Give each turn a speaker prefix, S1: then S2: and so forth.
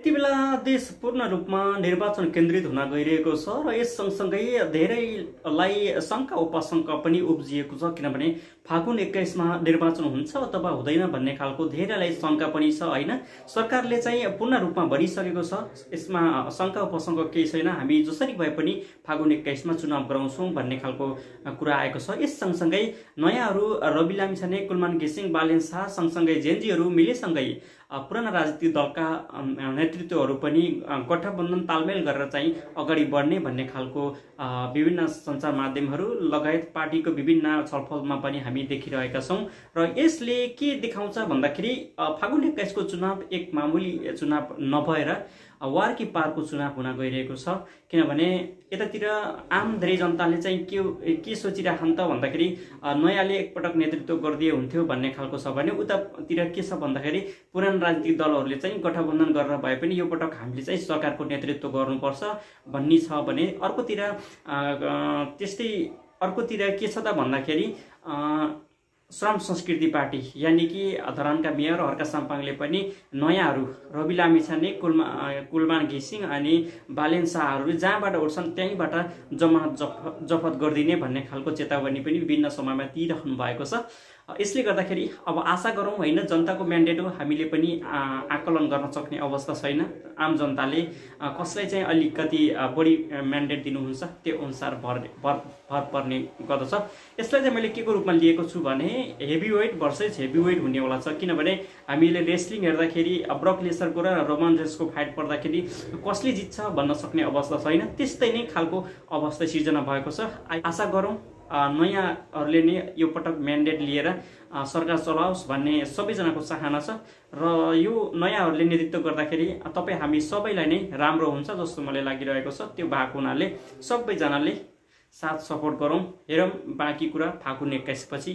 S1: यति बेला देश पूर्ण रूपमा निर्वाचन केन्द्रित हुन गइरहेको छ र यस सँगसँगै धेरैलाई शंका उपशंका पनि उब्जिएको छ। किनभने फागुन 21 मा निर्वाचन हुन्छ अथवा हुँदैन भन्ने खालको धेरैलाई शंका पनि छ हैन। सरकारले चाहिँ पूर्ण रूपमा भनिसकेको छ यसमा शंका उपशंका केही छैन, हामी जसरी भए पनि फागुन 21 मा चुनाव गराउँछौं भन्ने खालको कुरा आएको छ। यस सँगसँगै नयाँहरू रवि लामिछाने, कुलमान घिसिङ, बालेन शाह सँगसँगै जेएनजीहरू मिलेसँगै पुराना राजनीतिक दलका नेतृत्वहरू पनि गठबन्धन तालमेल गरेर चाहिँ अगाडि बढ्ने भन्ने खालको विभिन्न सञ्चार माध्यमहरू लगायत पार्टीको विभिन्न छलफलमा पनि हामी देखिरहेका छौं। र यसले के देखाउँछ भन्दाखेरि फागुन 21 को चुनाव एक मामुली चुनाव नभएर वार की पारको चुनाव हुन गइरहेको छ। किनभने यतातिर आम धेरै जनताले चाहिँ के सोचिराखन् त भन्दाखेरि नयाँले एकपटक नेतृत्व गरिदिए हुन्थ्यो भन्ने खालको छ भने उतातिर के छ भन्दाखेरि पुरानो राजनीतिक दलहरूले चाहिँ गठबन्धन गरेर भए पनि यो पटक हामीले चाहिँ सरकारको नेतृत्व गर्नुपर्छ भन्ने छ भने अर्कोतिर के छ त भन्दाखेरि श्रम संस्कृति पार्टी यानी कि धरानका मेयर हर्का साम्पाङले पनि नयाँहरू रवि लामिछाने, कुलमान घिसिङ अनि बालेन शाहहरू जहाँबाट उठ्छन् त्यहीँबाट जमानत जफत गरिदिने भन्ने खालको चेतावनी पनि विभिन्न समयमा दिइराख्नु भएको छ। यसले गर्दाखेरि अब आशा गरौँ हैन, जनताको म्यान्डेट हो, हामीले पनि आकलन गर्न सक्ने अवस्था छैन। आम जनताले कसलाई चाहिँ अलिकति बढी म्यान्डेट दिनुहुन्छ त्यो अनुसार भर पर्ने गर्दछ। यसलाई चाहिँ मैले के को रूपमा लिएको छु भने हेभीवेट भर्सेस हेभीवेट हुनेवाला छ। किनभने हामीले रेस्लिङ हेर्दाखेरि ब्रक लेसरको र रोमन रेन्सको फाइट पर्दाखेरि कसले जित्छ भन्न सक्ने अवस्था छैन, त्यस्तै नै खालको अवस्था सिर्जना भएको छ। आशा गरौँ नयाँहरूले नै यो पटक म्यान्डेट लिएर सरकार चलाओस् भन्ने सबैजनाको चाहना छ र यो नयाँहरूले नेतृत्व गर्दाखेरि तपाईँ हामी सबैलाई नै राम्रो हुन्छ जस्तो मलाई लागिरहेको छ। त्यो भएको हुनाले सबैजनाले साथ सपोर्ट गरौँ। हेरौँ बाँकी कुरा फागुन 21 पछि।